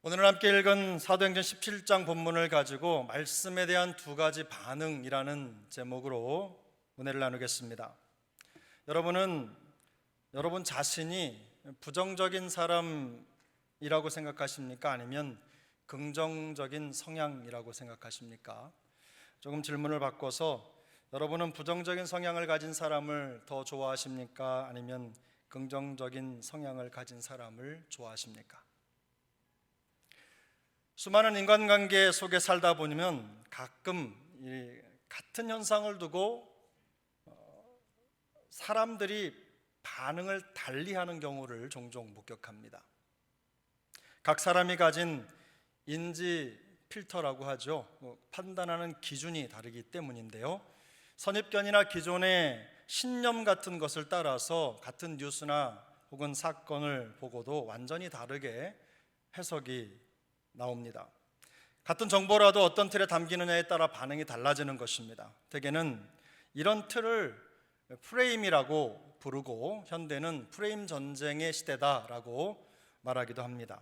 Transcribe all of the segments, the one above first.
오늘 함께 읽은 사도행전 17장 본문을 가지고 말씀에 대한 두 가지 반응이라는 제목으로 은혜를 나누겠습니다. 여러분 자신이 부정적인 사람이라고 생각하십니까? 아니면 긍정적인 성향이라고 생각하십니까? 조금 질문을 바꿔서 여러분은 부정적인 성향을 가진 사람을 더 좋아하십니까? 아니면 긍정적인 성향을 가진 사람을 좋아하십니까? 수많은 인간관계 속에 살다 보면 가끔 같은 현상을 두고 사람들이 반응을 달리하는 경우를 종종 목격합니다. 각 사람이 가진 인지 필터라고 하죠. 판단하는 기준이 다르기 때문인데요. 선입견이나 기존의 신념 같은 것을 따라서 같은 뉴스나 혹은 사건을 보고도 완전히 다르게 해석이 나옵니다. 같은 정보라도 어떤 틀에 담기느냐에 따라 반응이 달라지는 것입니다. 대개는 이런 틀을 프레임이라고 부르고 현대는 프레임 전쟁의 시대다라고 말하기도 합니다.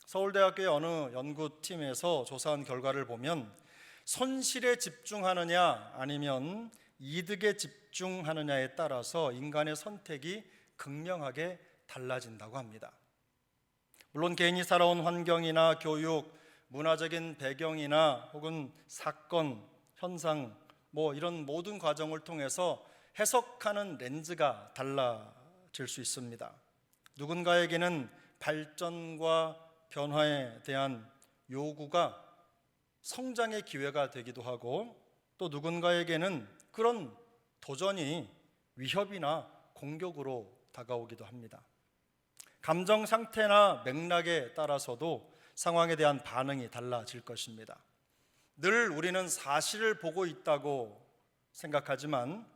서울대학교의 어느 연구팀에서 조사한 결과를 보면 손실에 집중하느냐 아니면 이득에 집중하느냐에 따라서 인간의 선택이 극명하게 달라진다고 합니다. 물론 개인이 살아온 환경이나 교육, 문화적인 배경이나 혹은 사건, 현상 이런 모든 과정을 통해서 해석하는 렌즈가 달라질 수 있습니다. 누군가에게는 발전과 변화에 대한 요구가 성장의 기회가 되기도 하고 또 누군가에게는 그런 도전이 위협이나 공격으로 다가오기도 합니다. 감정 상태나 맥락에 따라서도 상황에 대한 반응이 달라질 것입니다. 늘 우리는 사실을 보고 있다고 생각하지만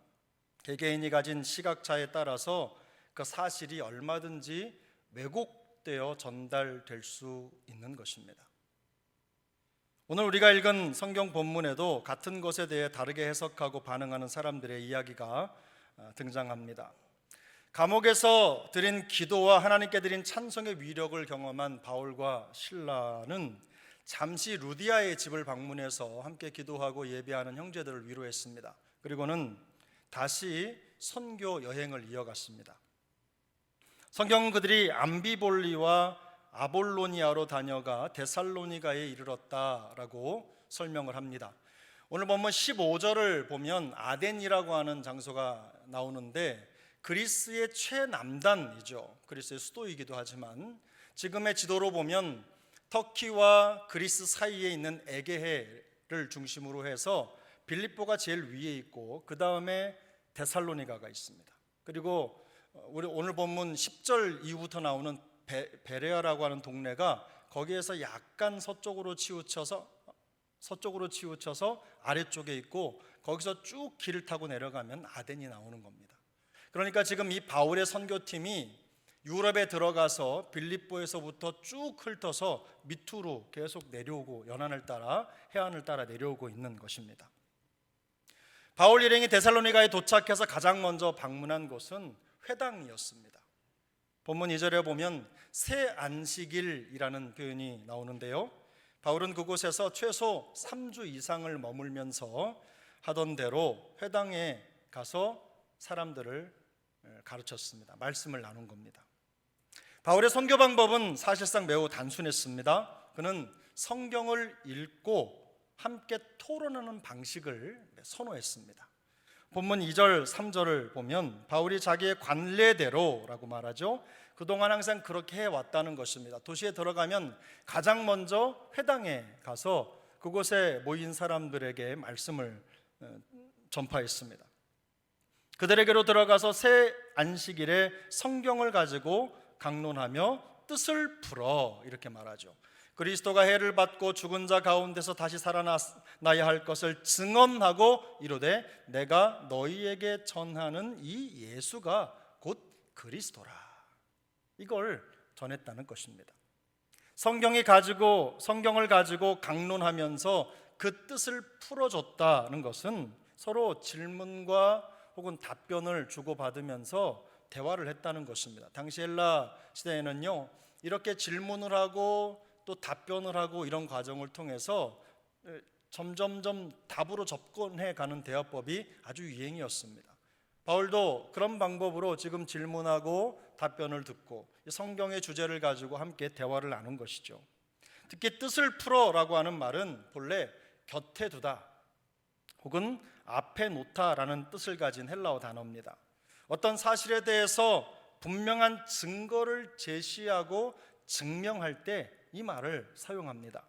개개인이 가진 시각차에 따라서 그 사실이 얼마든지 왜곡되어 전달될 수 있는 것입니다. 오늘 우리가 읽은 성경 본문에도 같은 것에 대해 다르게 해석하고 반응하는 사람들의 이야기가 등장합니다. 감옥에서 드린 기도와 하나님께 드린 찬송의 위력을 경험한 바울과 실라는 잠시 루디아의 집을 방문해서 함께 기도하고 예배하는 형제들을 위로했습니다. 그리고는 다시 선교 여행을 이어갔습니다. 성경은 그들이 암비볼리와 아볼로니아로 다녀가 데살로니가에 이르렀다라고 설명을 합니다. 오늘 본문 15절을 보면 아덴이라고 하는 장소가 나오는데 그리스의 최남단이죠. 그리스의 수도이기도 하지만 지금의 지도로 보면 터키와 그리스 사이에 있는 에게해를 중심으로 해서 빌립보가 제일 위에 있고 그 다음에 데살로니가가 있습니다. 그리고 우리 오늘 본문 10절 이후부터 나오는 베레아라고 하는 동네가 거기에서 약간 서쪽으로 치우쳐서 아래쪽에 있고 거기서 쭉 길을 타고 내려가면 아덴이 나오는 겁니다. 그러니까 지금 이 바울의 선교팀이 유럽에 들어가서 빌립보에서부터 쭉 훑어서 밑으로 계속 내려오고 연안을 따라 해안을 따라 내려오고 있는 것입니다. 바울 일행이 데살로니가에 도착해서 가장 먼저 방문한 곳은 회당이었습니다. 본문 2절에 보면 새 안식일이라는 표현이 나오는데요. 바울은 그곳에서 최소 3주 이상을 머물면서 하던 대로 회당에 가서 사람들을 가르쳤습니다. 말씀을 나눈 겁니다. 바울의 선교 방법은 사실상 매우 단순했습니다. 그는 성경을 읽고 함께 토론하는 방식을 선호했습니다. 본문 2절, 3절을 보면 바울이 자기의 관례대로라고 말하죠. 그동안 항상 그렇게 해왔다는 것입니다. 도시에 들어가면 가장 먼저 회당에 가서 그곳에 모인 사람들에게 말씀을 전파했습니다. 그들에게로 들어가서 새 안식일에 성경을 가지고 강론하며 뜻을 풀어 이렇게 말하죠. 그리스도가 해를 받고 죽은 자 가운데서 다시 살아나야 할 것을 증언하고 이르되 내가 너희에게 전하는 이 예수가 곧 그리스도라. 이걸 전했다는 것입니다. 성경을 가지고 강론하면서 그 뜻을 풀어줬다는 것은 서로 질문과 혹은 답변을 주고받으면서 대화를 했다는 것입니다. 당시 헬라 시대에는요 이렇게 질문을 하고 또 답변을 하고 이런 과정을 통해서 점점점 답으로 접근해 가는 대화법이 아주 유행이었습니다. 바울도 그런 방법으로 지금 질문하고 답변을 듣고 성경의 주제를 가지고 함께 대화를 나눈 것이죠. 특히 뜻을 풀어라고 하는 말은 본래 곁에 두다 혹은 앞에 놓다라는 뜻을 가진 헬라어 단어입니다. 어떤 사실에 대해서 분명한 증거를 제시하고 증명할 때 이 말을 사용합니다.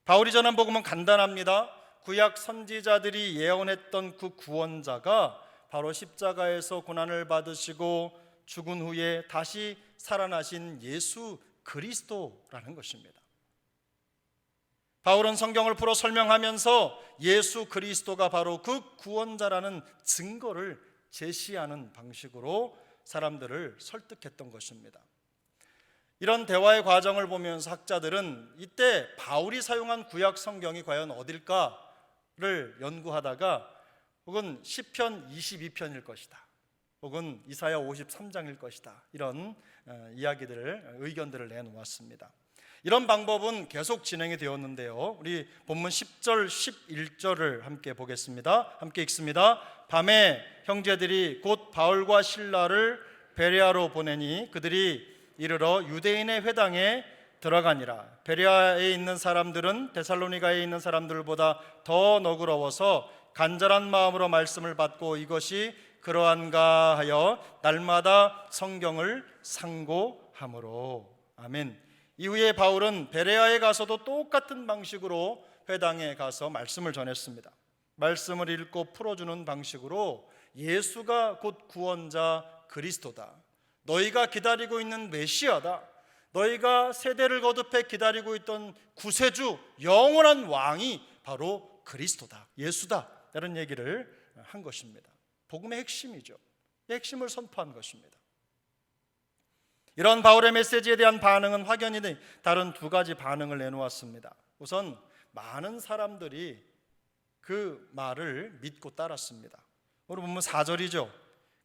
바울이 전한 복음은 간단합니다. 구약 선지자들이 예언했던 그 구원자가 바로 십자가에서 고난을 받으시고 죽은 후에 다시 살아나신 예수 그리스도라는 것입니다. 바울은 성경을 풀어 설명하면서 예수 그리스도가 바로 그 구원자라는 증거를 제시하는 방식으로 사람들을 설득했던 것입니다. 이런 대화의 과정을 보면서 학자들은 이때 바울이 사용한 구약 성경이 과연 어딜까를 연구하다가 혹은 시편 22편일 것이다, 혹은 이사야 53장일 것이다, 이런 의견들을 내놓았습니다. 이런 방법은 계속 진행이 되었는데요. 우리 본문 10절 11절을 함께 보겠습니다. 함께 읽습니다. 밤에 형제들이 곧 바울과 실라를 베레아로 보내니 그들이 이르러 유대인의 회당에 들어가니라. 베레아에 있는 사람들은 데살로니가에 있는 사람들보다 더 너그러워서 간절한 마음으로 말씀을 받고 이것이 그러한가 하여 날마다 성경을 상고함으로. 아멘. 이후에 바울은 베레아에 가서도 똑같은 방식으로 회당에 가서 말씀을 전했습니다. 말씀을 읽고 풀어주는 방식으로 예수가 곧 구원자 그리스도다, 너희가 기다리고 있는 메시아다, 너희가 세대를 거듭해 기다리고 있던 구세주 영원한 왕이 바로 그리스도다, 예수다, 이런 얘기를 한 것입니다. 복음의 핵심이죠. 이 핵심을 선포한 것입니다. 이런 바울의 메시지에 대한 반응은 확연히 다른 두 가지 반응을 내놓았습니다. 우선 많은 사람들이 그 말을 믿고 따랐습니다. 오늘 본문 4절이죠.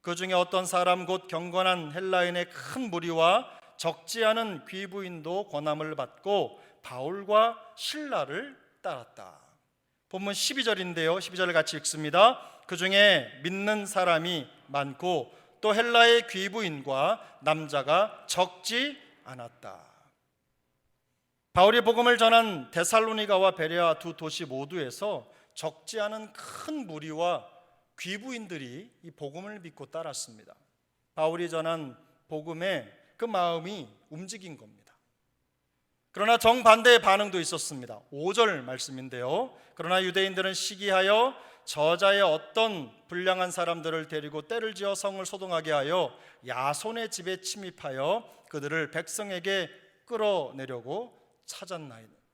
그 중에 어떤 사람 곧 경건한 헬라인의 큰 무리와 적지 않은 귀부인도 권함을 받고 바울과 실라를 따랐다. 본문 12절인데요. 12절을 같이 읽습니다. 그 중에 믿는 사람이 많고 또 헬라의 귀부인과 남자가 적지 않았다. 바울이 복음을 전한 데살로니가와 베레아 두 도시 모두에서 적지 않은 큰 무리와 귀부인들이 이 복음을 믿고 따랐습니다. 바울이 전한 복음에 그 마음이 움직인 겁니다. 그러나 정반대의 반응도 있었습니다. 5절 말씀인데요. 그러나 유대인들은 시기하여 저자의 어떤 불량한 사람들을 데리고 떼를 지어 성을 소동하게 하여 야손의 집에 침입하여 그들을 백성에게 끌어내려고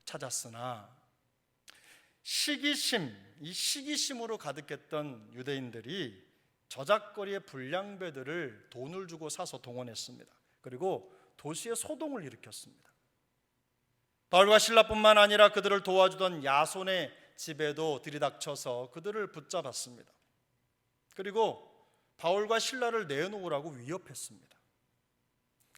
찾았으나 이 시기심으로 가득했던 유대인들이 저작거리의 불량배들을 돈을 주고 사서 동원했습니다. 그리고 도시에 소동을 일으켰습니다. 바울과 실라뿐만 아니라 그들을 도와주던 야손의 집에도 들이닥쳐서 그들을 붙잡았습니다. 그리고 바울과 실라를 내놓으라고 위협했습니다.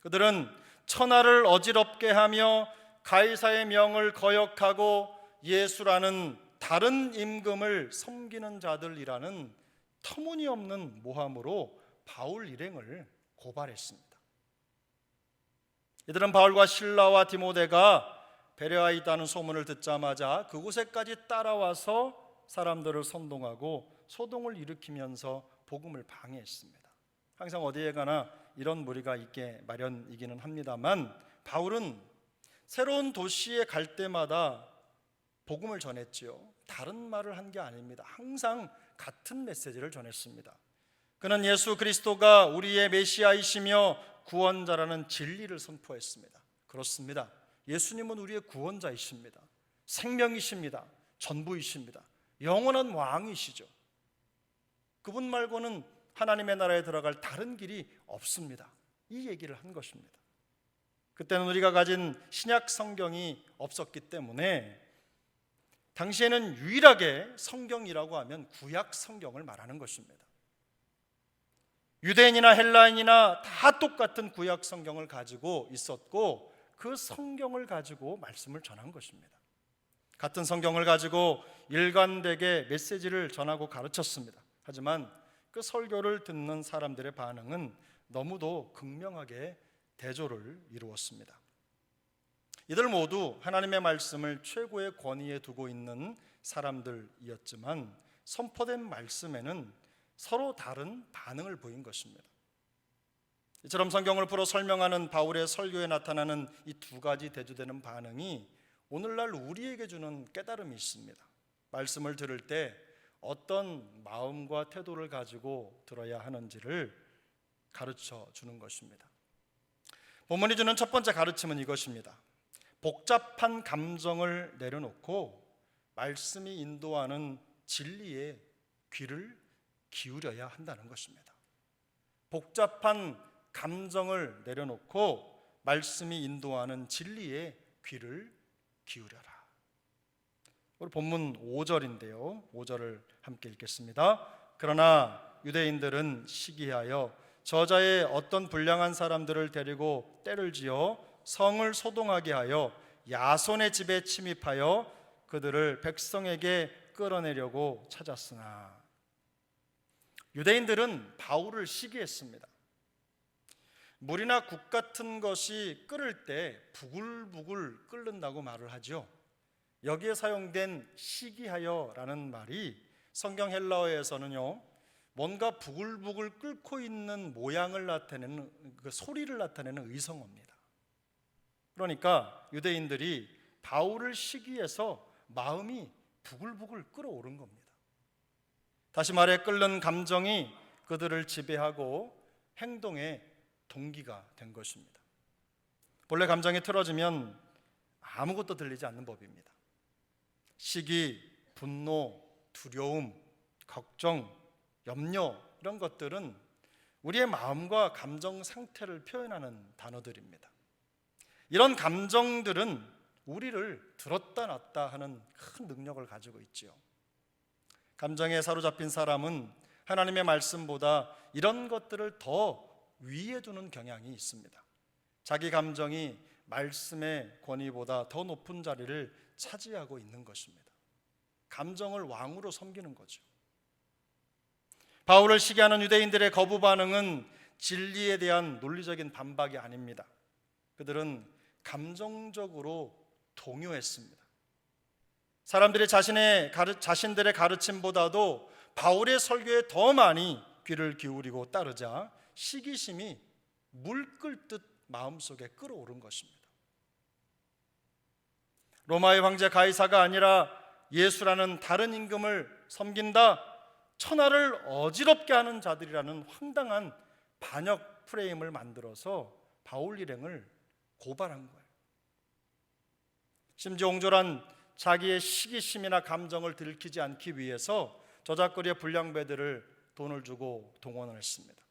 그들은 천하를 어지럽게 하며 가이사의 명을 거역하고 예수라는 다른 임금을 섬기는 자들이라는 터무니없는 모함으로 바울 일행을 고발했습니다. 이들은 바울과 실라와 디모데가 베레아에 있다는 소문을 듣자마자 그곳에까지 따라와서 사람들을 선동하고 소동을 일으키면서 복음을 방해했습니다. 항상 어디에 가나 이런 무리가 있게 마련이기는 합니다만 바울은 새로운 도시에 갈 때마다 복음을 전했지요. 다른 말을 한 게 아닙니다. 항상 같은 메시지를 전했습니다. 그는 예수 그리스도가 우리의 메시아이시며 구원자라는 진리를 선포했습니다. 그렇습니다. 예수님은 우리의 구원자이십니다. 생명이십니다. 전부이십니다. 영원한 왕이시죠. 그분 말고는 하나님의 나라에 들어갈 다른 길이 없습니다. 이 얘기를 한 것입니다. 그때는 우리가 가진 신약 성경이 없었기 때문에 당시에는 유일하게 성경이라고 하면 구약 성경을 말하는 것입니다. 유대인이나 헬라인이나 다 똑같은 구약 성경을 가지고 있었고 그 성경을 가지고 말씀을 전한 것입니다. 같은 성경을 가지고 일관되게 메시지를 전하고 가르쳤습니다. 하지만 그 설교를 듣는 사람들의 반응은 너무도 극명하게 대조를 이루었습니다. 이들 모두 하나님의 말씀을 최고의 권위에 두고 있는 사람들이었지만 선포된 말씀에는 서로 다른 반응을 보인 것입니다. 이처럼 성경을 풀어 설명하는 바울의 설교에 나타나는 이 두 가지 대조되는 반응이 오늘날 우리에게 주는 깨달음이 있습니다. 말씀을 들을 때 어떤 마음과 태도를 가지고 들어야 하는지를 가르쳐 주는 것입니다. 본문이 주는 첫 번째 가르침은 이것입니다. 복잡한 감정을 내려놓고 말씀이 인도하는 진리에 귀를 기울여야 한다는 것입니다. 복잡한 감정을 내려놓고 말씀이 인도하는 진리에 귀를 기울여라. 우리 본문 5절인데요. 5절을 함께 읽겠습니다. 그러나 유대인들은 시기하여 저자의 어떤 불량한 사람들을 데리고 때를 지어 성을 소동하게 하여 야손의 집에 침입하여 그들을 백성에게 끌어내려고 찾았으나 유대인들은 바울을 시기했습니다. 물이나 국 같은 것이 끓을 때 부글부글 끓는다고 말을 하죠. 여기에 사용된 시기하여라는 말이 성경 헬라어에서는요, 뭔가 부글부글 끓고 있는 모양을 나타내는 그 소리를 나타내는 의성어입니다. 그러니까 유대인들이 바울을 시기해서 마음이 부글부글 끓어오른 겁니다. 다시 말해 끓는 감정이 그들을 지배하고 행동의 동기가 된 것입니다. 본래 감정이 틀어지면 아무것도 들리지 않는 법입니다. 시기, 분노, 두려움, 걱정, 염려 이런 것들은 우리의 마음과 감정 상태를 표현하는 단어들입니다. 이런 감정들은 우리를 들었다 놨다 하는 큰 능력을 가지고 있지요. 감정에 사로잡힌 사람은 하나님의 말씀보다 이런 것들을 더 위에 두는 경향이 있습니다. 자기 감정이 말씀의 권위보다 더 높은 자리를 차지하고 있는 것입니다. 감정을 왕으로 섬기는 거죠. 바울을 시기하는 유대인들의 거부 반응은 진리에 대한 논리적인 반박이 아닙니다. 그들은 감정적으로 동요했습니다. 사람들이 자신들의 가르침보다도 바울의 설교에 더 많이 귀를 기울이고 따르자 시기심이 물 끓듯 마음속에 끓어오른 것입니다. 로마의 황제 가이사가 아니라 예수라는 다른 임금을 섬긴다, 천하를 어지럽게 하는 자들이라는 황당한 반역 프레임을 만들어서 바울 일행을 고발한 거예요. 심지어 옹졸한 자기의 시기심이나 감정을 들키지 않기 위해서 저작거리의 불량배들을 돈을 주고 동원을 했습니다.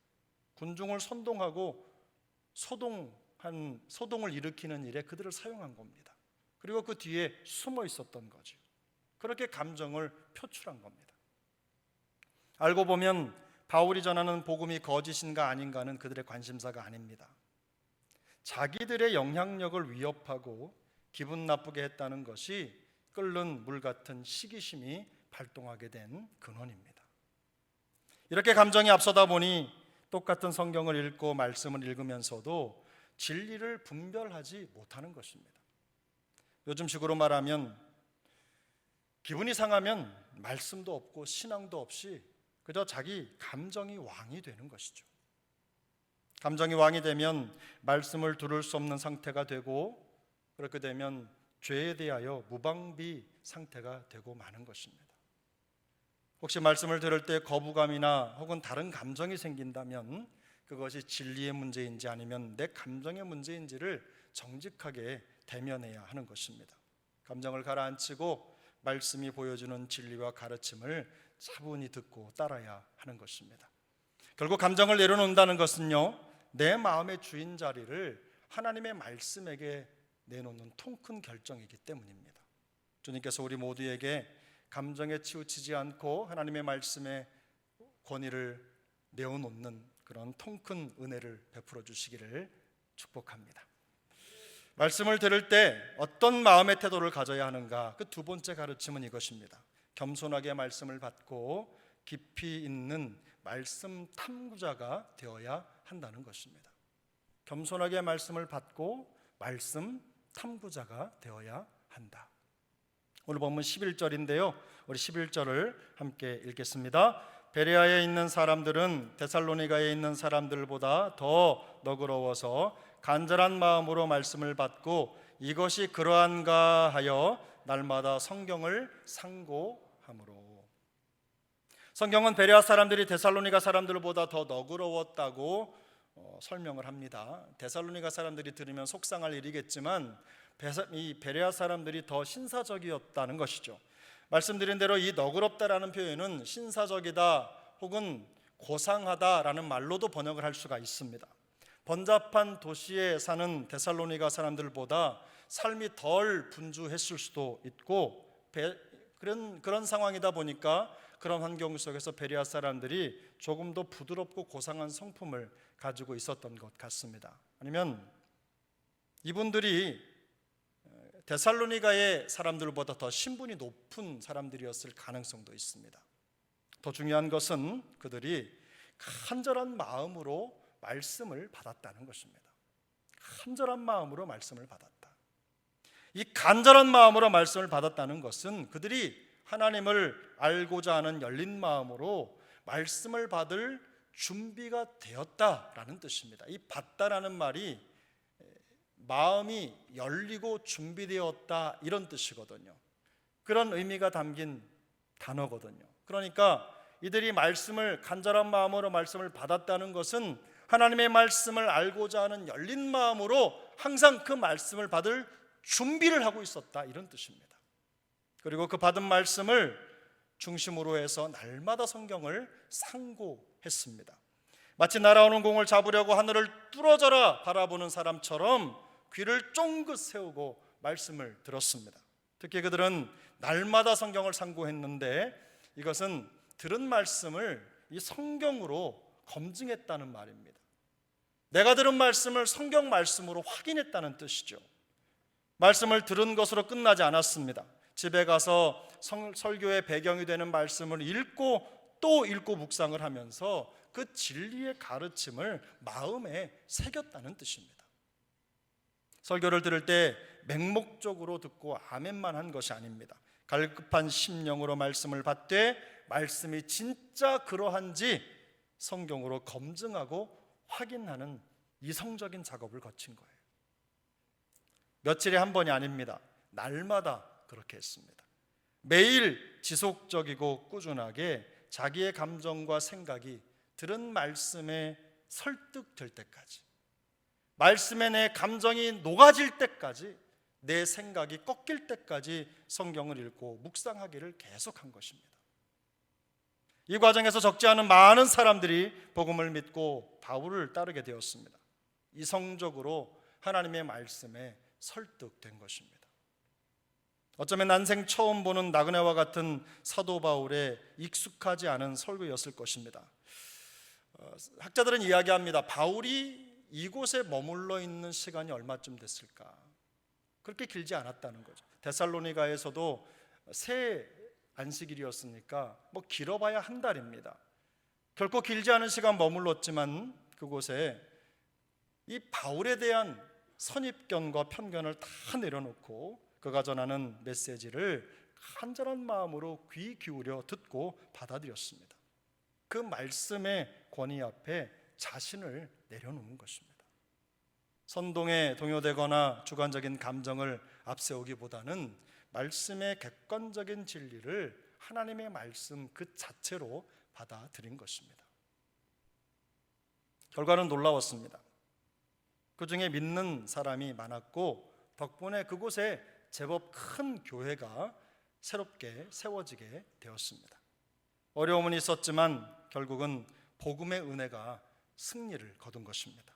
군중을 선동하고 소동을 일으키는 일에 그들을 사용한 겁니다. 그리고 그 뒤에 숨어 있었던 거죠. 그렇게 감정을 표출한 겁니다. 알고 보면 바울이 전하는 복음이 거짓인가 아닌가는 그들의 관심사가 아닙니다. 자기들의 영향력을 위협하고 기분 나쁘게 했다는 것이 끓는 물 같은 시기심이 발동하게 된 근원입니다. 이렇게 감정이 앞서다 보니 똑같은 성경을 읽고 말씀을 읽으면서도 진리를 분별하지 못하는 것입니다. 요즘식으로 말하면 기분이 상하면 말씀도 없고 신앙도 없이 그저 자기 감정이 왕이 되는 것이죠. 감정이 왕이 되면 말씀을 들을 수 없는 상태가 되고 그렇게 되면 죄에 대하여 무방비 상태가 되고 마는 것입니다. 혹시 말씀을 들을 때 거부감이나 혹은 다른 감정이 생긴다면 그것이 진리의 문제인지 아니면 내 감정의 문제인지를 정직하게 대면해야 하는 것입니다. 감정을 가라앉히고 말씀이 보여주는 진리와 가르침을 차분히 듣고 따라야 하는 것입니다. 결국 감정을 내려놓는다는 것은요, 내 마음의 주인 자리를 하나님의 말씀에게 내놓는 통큰 결정이기 때문입니다. 주님께서 우리 모두에게 감정에 치우치지 않고 하나님의 말씀에 권위를 내어놓는 그런 통큰 은혜를 베풀어 주시기를 축복합니다. 말씀을 들을 때 어떤 마음의 태도를 가져야 하는가? 그 두 번째 가르침은 이것입니다. 겸손하게 말씀을 받고 깊이 있는 말씀 탐구자가 되어야 한다는 것입니다. 겸손하게 말씀을 받고 말씀 탐구자가 되어야 한다. 오늘 본문 11절인데요. 우리 11절을 함께 읽겠습니다. 베레아에 있는 사람들은 데살로니가에 있는 사람들보다 더 너그러워서 간절한 마음으로 말씀을 받고 이것이 그러한가 하여 날마다 성경을 상고함으로. 성경은 베레아 사람들이 데살로니가 사람들보다 더 너그러웠다고 설명을 합니다. 데살로니가 사람들이 들으면 속상할 일이겠지만 이 베레아 사람들이 더 신사적이었다는 것이죠. 말씀드린 대로 이 너그럽다라는 표현은 신사적이다 혹은 고상하다라는 말로도 번역을 할 수가 있습니다. 번잡한 도시에 사는 데살로니가 사람들보다 삶이 덜 분주했을 수도 있고 그런 상황이다 보니까 그런 환경 속에서 베레아 사람들이 조금 더 부드럽고 고상한 성품을 가지고 있었던 것 같습니다. 아니면 이분들이 데살로니가의 사람들보다 더 신분이 높은 사람들이었을 가능성도 있습니다. 더 중요한 것은 그들이 간절한 마음으로 말씀을 받았다는 것입니다. 간절한 마음으로 말씀을 받았다. 이 간절한 마음으로 말씀을 받았다는 것은 그들이 하나님을 알고자 하는 열린 마음으로 말씀을 받을 준비가 되었다라는 뜻입니다. 이 받다라는 말이 마음이 열리고 준비되었다 이런 뜻이거든요. 그런 의미가 담긴 단어거든요. 그러니까 이들이 말씀을 간절한 마음으로 말씀을 받았다는 것은 하나님의 말씀을 알고자 하는 열린 마음으로 항상 그 말씀을 받을 준비를 하고 있었다 이런 뜻입니다. 그리고 그 받은 말씀을 중심으로 해서 날마다 성경을 상고했습니다. 마치 날아오는 공을 잡으려고 하늘을 뚫어져라 바라보는 사람처럼 귀를 쫑긋 세우고 말씀을 들었습니다. 특히 그들은 날마다 성경을 상고했는데 이것은 들은 말씀을 이 성경으로 검증했다는 말입니다. 내가 들은 말씀을 성경 말씀으로 확인했다는 뜻이죠. 말씀을 들은 것으로 끝나지 않았습니다. 집에 가서 설교의 배경이 되는 말씀을 읽고 또 읽고 묵상을 하면서 그 진리의 가르침을 마음에 새겼다는 뜻입니다. 설교를 들을 때 맹목적으로 듣고 아멘만 한 것이 아닙니다. 갈급한 심령으로 말씀을 받되 말씀이 진짜 그러한지 성경으로 검증하고 확인하는 이성적인 작업을 거친 거예요. 며칠에 한 번이 아닙니다. 날마다 그렇게 했습니다. 매일 지속적이고 꾸준하게 자기의 감정과 생각이 들은 말씀에 설득될 때까지, 말씀에 내 감정이 녹아질 때까지, 내 생각이 꺾일 때까지 성경을 읽고 묵상하기를 계속한 것입니다. 이 과정에서 적지 않은 많은 사람들이 복음을 믿고 바울을 따르게 되었습니다. 이성적으로 하나님의 말씀에 설득된 것입니다. 어쩌면 난생 처음 보는 나그네와 같은 사도 바울의 익숙하지 않은 설교였을 것입니다. 학자들은 이야기합니다. 바울이 이곳에 머물러 있는 시간이 얼마쯤 됐을까? 그렇게 길지 않았다는 거죠. 데살로니가에서도 새 안식일이었으니까 길어봐야 한 달입니다. 결코 길지 않은 시간 머물렀지만 그곳에 이 바울에 대한 선입견과 편견을 다 내려놓고 그가 전하는 메시지를 간절한 마음으로 귀 기울여 듣고 받아들였습니다. 그 말씀의 권위 앞에 자신을 내려놓는 것입니다. 선동에 동요되거나 주관적인 감정을 앞세우기보다는 말씀의 객관적인 진리를 하나님의 말씀 그 자체로 받아들인 것입니다. 결과는 놀라웠습니다. 그 중에 믿는 사람이 많았고 덕분에 그곳에 제법 큰 교회가 새롭게 세워지게 되었습니다. 어려움은 있었지만 결국은 복음의 은혜가 승리를 거둔 것입니다.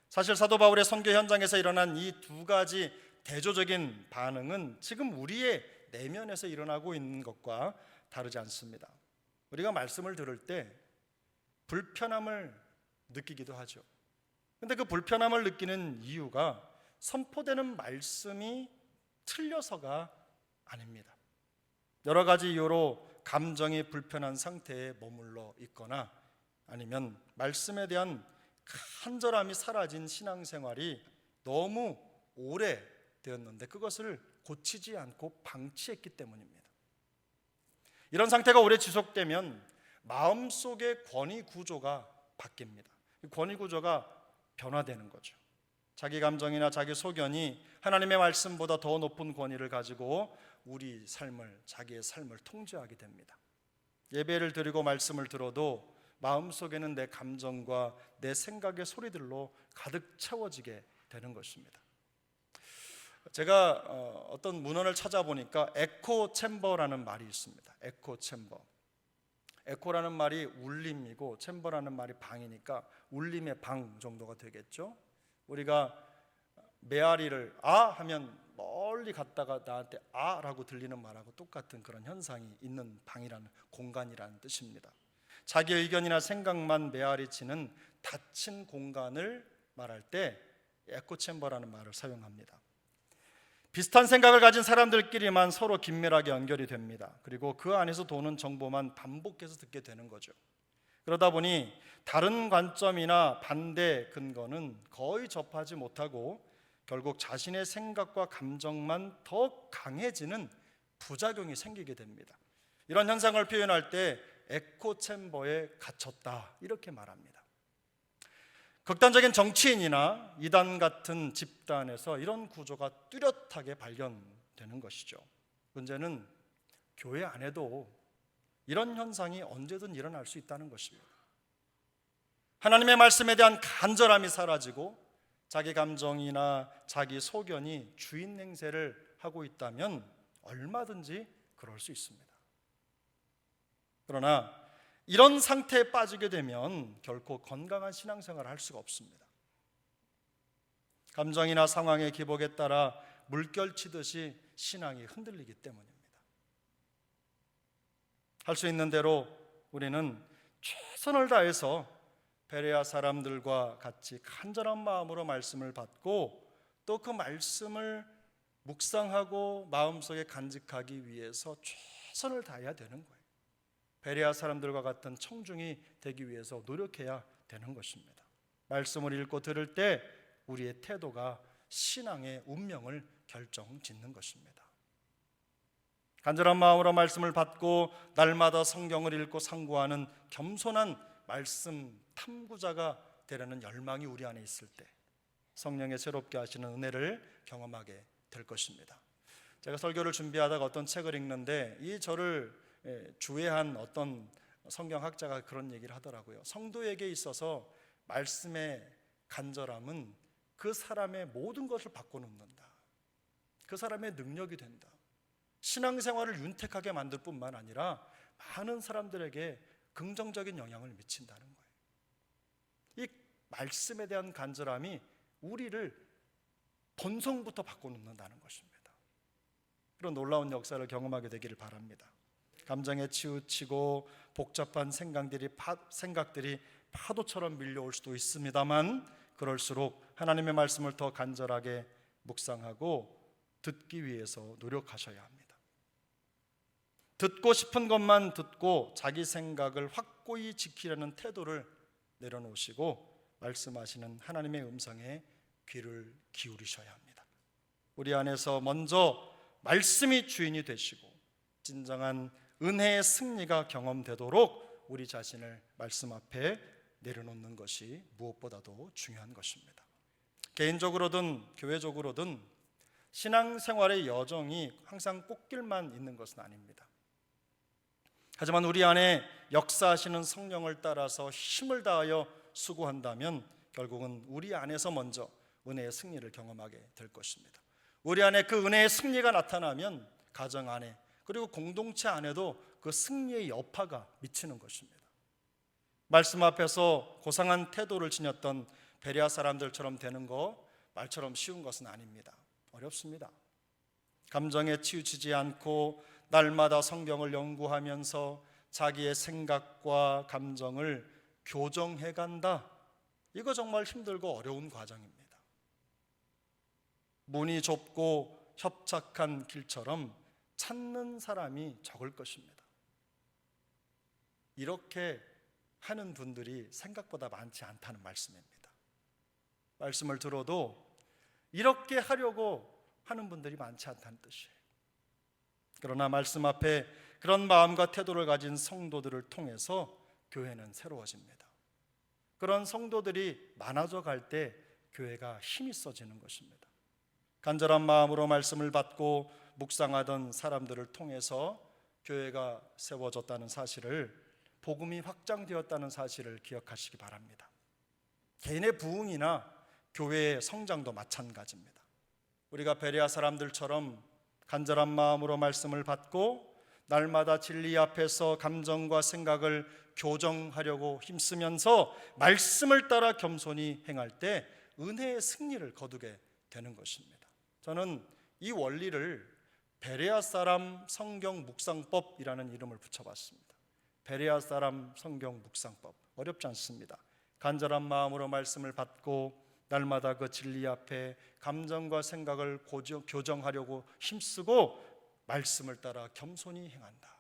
사실 사도 바울의 선교 현장에서 일어난 이 두 가지 대조적인 반응은 지금 우리의 내면에서 일어나고 있는 것과 다르지 않습니다. 우리가 말씀을 들을 때 불편함을 느끼기도 하죠. 그런데 그 불편함을 느끼는 이유가 선포되는 말씀이 틀려서가 아닙니다. 여러 가지 이유로 감정이 불편한 상태에 머물러 있거나 아니면 말씀에 대한 간절함이 사라진 신앙생활이 너무 오래 되었는데 그것을 고치지 않고 방치했기 때문입니다. 이런 상태가 오래 지속되면 마음속의 권위 구조가 바뀝니다. 권위 구조가 변화되는 거죠. 자기 감정이나 자기 소견이 하나님의 말씀보다 더 높은 권위를 가지고 우리 삶을, 자기의 삶을 통제하게 됩니다. 예배를 드리고 말씀을 들어도 마음속에는 내 감정과 내 생각의 소리들로 가득 채워지게 되는 것입니다. 제가 어떤 문헌을 찾아보니까 에코 챔버라는 말이 있습니다. 에코 챔버. 에코라는 말이 울림이고 챔버라는 말이 방이니까 울림의 방 정도가 되겠죠. 우리가 메아리를 아 하면 멀리 갔다가 나한테 아라고 들리는 말하고 똑같은 그런 현상이 있는 방이라는, 공간이라는 뜻입니다. 자기 의견이나 생각만 메아리치는 닫힌 공간을 말할 때 에코 챔버라는 말을 사용합니다. 비슷한 생각을 가진 사람들끼리만 서로 긴밀하게 연결이 됩니다. 그리고 그 안에서 도는 정보만 반복해서 듣게 되는 거죠. 그러다 보니 다른 관점이나 반대 근거는 거의 접하지 못하고 결국 자신의 생각과 감정만 더 강해지는 부작용이 생기게 됩니다. 이런 현상을 표현할 때 에코 챔버에 갇혔다 이렇게 말합니다. 극단적인 정치인이나 이단 같은 집단에서 이런 구조가 뚜렷하게 발견되는 것이죠. 문제는 교회 안에도 이런 현상이 언제든 일어날 수 있다는 것입니다. 하나님의 말씀에 대한 간절함이 사라지고 자기 감정이나 자기 소견이 주인 행세를 하고 있다면 얼마든지 그럴 수 있습니다. 그러나 이런 상태에 빠지게 되면 결코 건강한 신앙생활을 할 수가 없습니다. 감정이나 상황의 기복에 따라 물결치듯이 신앙이 흔들리기 때문입니다. 할 수 있는 대로 우리는 최선을 다해서 베레아 사람들과 같이 간절한 마음으로 말씀을 받고 또 그 말씀을 묵상하고 마음속에 간직하기 위해서 최선을 다해야 되는 거예요. 베레아 사람들과 같은 청중이 되기 위해서 노력해야 되는 것입니다. 말씀을 읽고 들을 때 우리의 태도가 신앙의 운명을 결정짓는 것입니다. 간절한 마음으로 말씀을 받고 날마다 성경을 읽고 상고하는 겸손한 말씀 탐구자가 되려는 열망이 우리 안에 있을 때 성령의 새롭게 하시는 은혜를 경험하게 될 것입니다. 제가 설교를 준비하다가 어떤 책을 읽는데 이 저를 주해한 어떤 성경학자가 그런 얘기를 하더라고요. 성도에게 있어서 말씀의 간절함은 그 사람의 모든 것을 바꿔놓는다. 그 사람의 능력이 된다. 신앙생활을 윤택하게 만들 뿐만 아니라 많은 사람들에게 긍정적인 영향을 미친다는 거예요. 이 말씀에 대한 간절함이 우리를 본성부터 바꿔놓는다는 것입니다. 그런 놀라운 역사를 경험하게 되기를 바랍니다. 감정에 치우치고 복잡한 생각들이 파도처럼 밀려올 수도 있습니다만 그럴수록 하나님의 말씀을 더 간절하게 묵상하고 듣기 위해서 노력하셔야 합니다. 듣고 싶은 것만 듣고 자기 생각을 확고히 지키려는 태도를 내려놓으시고 말씀하시는 하나님의 음성에 귀를 기울이셔야 합니다. 우리 안에서 먼저 말씀이 주인이 되시고 진정한 은혜의 승리가 경험되도록 우리 자신을 말씀 앞에 내려놓는 것이 무엇보다도 중요한 것입니다. 개인적으로든 교회적으로든 신앙생활의 여정이 항상 꽃길만 있는 것은 아닙니다. 하지만 우리 안에 역사하시는 성령을 따라서 힘을 다하여 수고한다면 결국은 우리 안에서 먼저 은혜의 승리를 경험하게 될 것입니다. 우리 안에 그 은혜의 승리가 나타나면 가정 안에 그리고 공동체 안에도 그 승리의 여파가 미치는 것입니다. 말씀 앞에서 고상한 태도를 지녔던 베레아 사람들처럼 되는 거 말처럼 쉬운 것은 아닙니다. 어렵습니다. 감정에 치우치지 않고 날마다 성경을 연구하면서 자기의 생각과 감정을 교정해 간다. 이거 정말 힘들고 어려운 과정입니다. 문이 좁고 협착한 길처럼 찾는 사람이 적을 것입니다. 이렇게 하는 분들이 생각보다 많지 않다는 말씀입니다. 말씀을 들어도 이렇게 하려고 하는 분들이 많지 않다는 뜻이에요. 그러나 말씀 앞에 그런 마음과 태도를 가진 성도들을 통해서 교회는 새로워집니다. 그런 성도들이 많아져 갈 때 교회가 힘이 있어지는 것입니다. 간절한 마음으로 말씀을 받고 묵상하던 사람들을 통해서 교회가 세워졌다는 사실을, 복음이 확장되었다는 사실을 기억하시기 바랍니다. 개인의 부흥이나 교회의 성장도 마찬가지입니다. 우리가 베레아 사람들처럼 간절한 마음으로 말씀을 받고 날마다 진리 앞에서 감정과 생각을 교정하려고 힘쓰면서 말씀을 따라 겸손히 행할 때 은혜의 승리를 거두게 되는 것입니다. 저는 이 원리를 베레아 사람 성경 묵상법이라는 이름을 붙여봤습니다. 베레아 사람 성경 묵상법. 어렵지 않습니다. 간절한 마음으로 말씀을 받고 날마다 그 진리 앞에 감정과 생각을 교정하려고 힘쓰고 말씀을 따라 겸손히 행한다.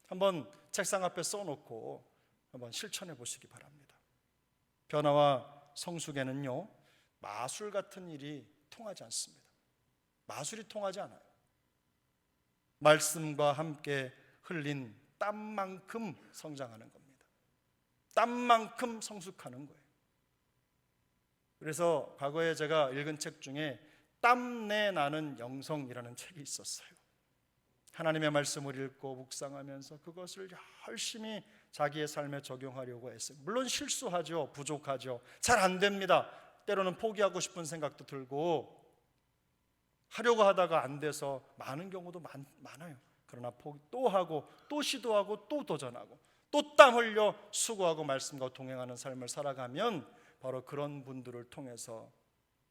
한번 책상 앞에 써놓고 한번 실천해 보시기 바랍니다. 변화와 성숙에는요, 마술 같은 일이 통하지 않습니다. 마술이 통하지 않아요. 말씀과 함께 흘린 땀만큼 성장하는 겁니다. 땀만큼 성숙하는 거예요. 그래서 과거에 제가 읽은 책 중에 땀내 나는 영성이라는 책이 있었어요. 하나님의 말씀을 읽고 묵상하면서 그것을 열심히 자기의 삶에 적용하려고 했어요. 물론 실수하죠. 부족하죠. 잘 안 됩니다. 때로는 포기하고 싶은 생각도 들고 하려고 하다가 안 돼서 많은 경우도 많아요. 그러나 또 하고 또 시도하고 또 도전하고 또 땀 흘려 수고하고 말씀과 동행하는 삶을 살아가면 바로 그런 분들을 통해서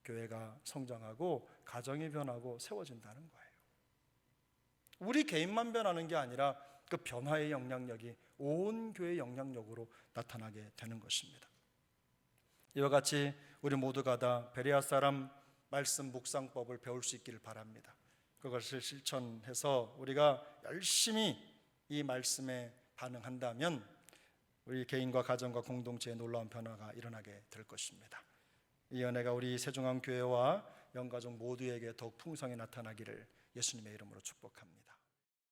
교회가 성장하고 가정이 변하고 세워진다는 거예요. 우리 개인만 변하는 게 아니라 그 변화의 영향력이 온 교회의 영향력으로 나타나게 되는 것입니다. 이와 같이 우리 모두가 다 베레아 사람 말씀 묵상법을 배울 수 있기를 바랍니다. 그것을 실천해서 우리가 열심히 이 말씀에 반응한다면 우리 개인과 가정과 공동체에 놀라운 변화가 일어나게 될 것입니다. 이 은혜가 우리 세종항교회와 영가족 모두에게 더욱 풍성히 나타나기를 예수님의 이름으로 축복합니다.